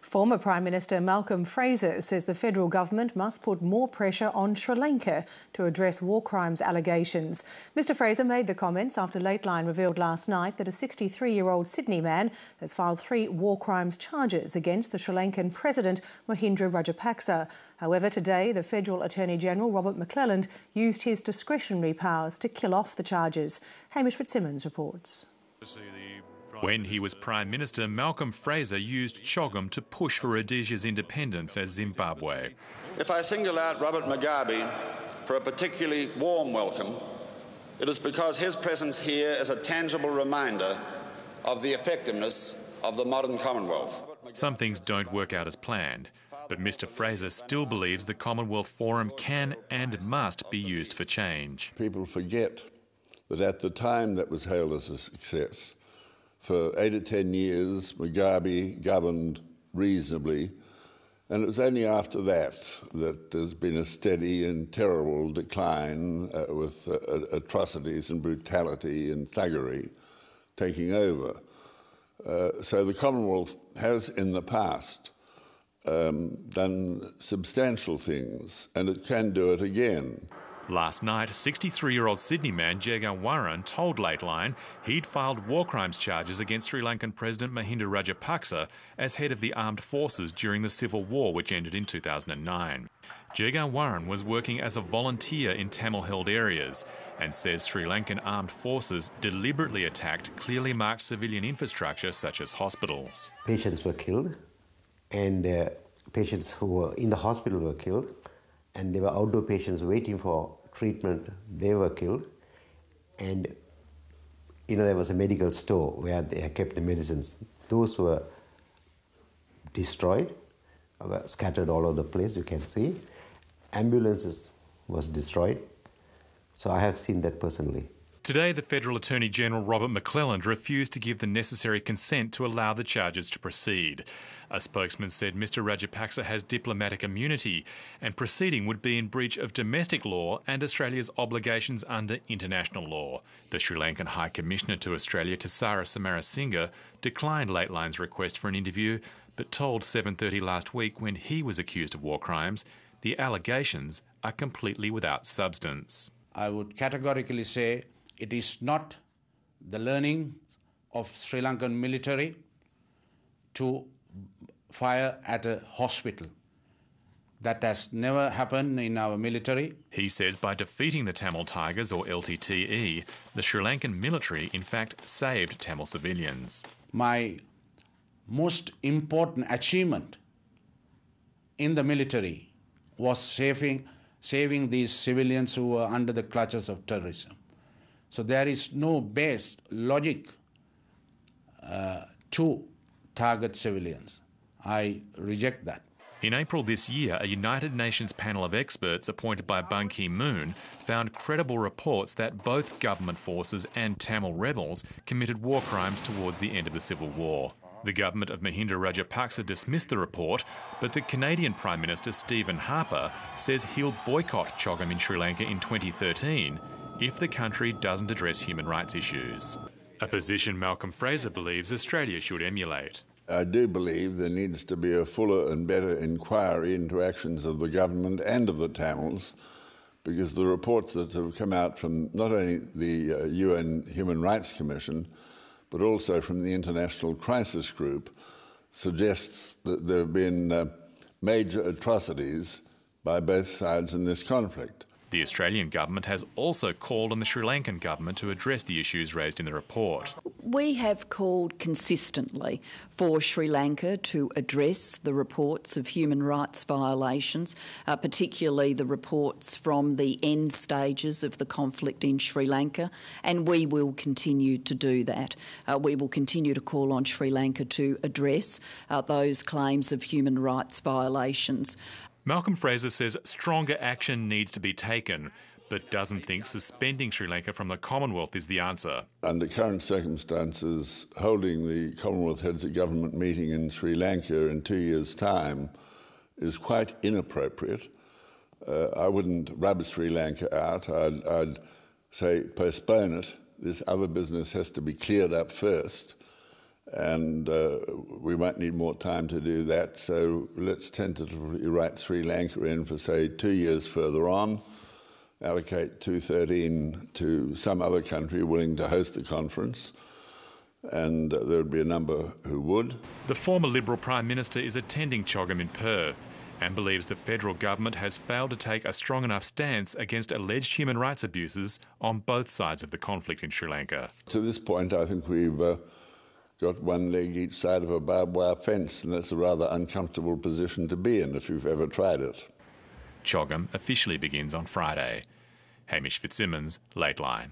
Former Prime Minister Malcolm Fraser says the federal government must put more pressure on Sri Lanka to address war crimes allegations. Mr Fraser made the comments after Lateline revealed last night that a 63-year-old Sydney man has filed 3 war crimes charges against the Sri Lankan President Mohindra Rajapaksa. However, today the Federal Attorney-General Robert McClelland used his discretionary powers to kill off the charges. Hamish Fitzsimmons reports. When he was Prime Minister, Malcolm Fraser used CHOGM to push for Rhodesia's independence as Zimbabwe. If I single out Robert Mugabe for a particularly warm welcome, it is because his presence here is a tangible reminder of the effectiveness of the modern Commonwealth. Some things don't work out as planned, but Mr Fraser still believes the Commonwealth Forum can and must be used for change. People forget that at the time that was hailed as a success, for 8 or 10 years, Mugabe governed reasonably, and it was only after that that there's been a steady and terrible decline with atrocities and brutality and thuggery taking over. So the Commonwealth has, in the past, done substantial things, and it can do it again. Last night, 63-year-old Sydney man Jagan Warren told Lateline he'd filed war crimes charges against Sri Lankan President Mohindra Rajapaksa as head of the armed forces during the civil war which ended in 2009. Jagan Warren was working as a volunteer in Tamil-held areas and says Sri Lankan armed forces deliberately attacked clearly marked civilian infrastructure such as hospitals. Patients were killed, and patients who were in the hospital were killed, and there were outdoor patients waiting for treatment. They were killed, and there was a medical store where they kept the medicines. Those were destroyed, were scattered all over the place, you can see. Ambulances was destroyed. So I have seen that personally. Today, the Federal Attorney-General Robert McClelland refused to give the necessary consent to allow the charges to proceed. A spokesman said Mr Rajapaksa has diplomatic immunity and proceeding would be in breach of domestic law and Australia's obligations under international law. The Sri Lankan High Commissioner to Australia, Tisara Samarasinga, declined Lateline's request for an interview but told 7:30 last week when he was accused of war crimes, the allegations are completely without substance. I would categorically say it is not the learning of Sri Lankan military to fire at a hospital. That has never happened in our military. He says by defeating the Tamil Tigers, or LTTE, the Sri Lankan military in fact saved Tamil civilians. My most important achievement in the military was saving these civilians who were under the clutches of terrorism. So there is no base logic to target civilians. I reject that. In April this year, a United Nations panel of experts appointed by Ban Ki-moon found credible reports that both government forces and Tamil rebels committed war crimes towards the end of the civil war. The government of Mohindra Rajapaksa dismissed the report, but the Canadian Prime Minister Stephen Harper says he'll boycott CHOGM in Sri Lanka in 2013 if the country doesn't address human rights issues. A position Malcolm Fraser believes Australia should emulate. I do believe there needs to be a fuller and better inquiry into actions of the government and of the Tamils, because the reports that have come out from not only the UN Human Rights Commission, but also from the International Crisis Group, suggests that there have been major atrocities by both sides in this conflict. The Australian government has also called on the Sri Lankan government to address the issues raised in the report. We have called consistently for Sri Lanka to address the reports of human rights violations, particularly the reports from the end stages of the conflict in Sri Lanka, and we will continue to do that. We will continue to call on Sri Lanka to address those claims of human rights violations. Malcolm Fraser says stronger action needs to be taken, but doesn't think suspending Sri Lanka from the Commonwealth is the answer. Under current circumstances, holding the Commonwealth Heads of Government meeting in Sri Lanka in 2 years' time is quite inappropriate. I wouldn't rub Sri Lanka out. I'd say postpone it. This other business has to be cleared up first. and we might need more time to do that, so let's tentatively write Sri Lanka in for, say, 2 years further on, allocate 213 to some other country willing to host the conference, and there would be a number who would. The former Liberal Prime Minister is attending CHOGM in Perth and believes the federal government has failed to take a strong enough stance against alleged human rights abuses on both sides of the conflict in Sri Lanka. To this point, I think we've got one leg each side of a barbed wire fence, and that's a rather uncomfortable position to be in if you've ever tried it. CHOGM officially begins on Friday. Hamish Fitzsimmons, Lateline.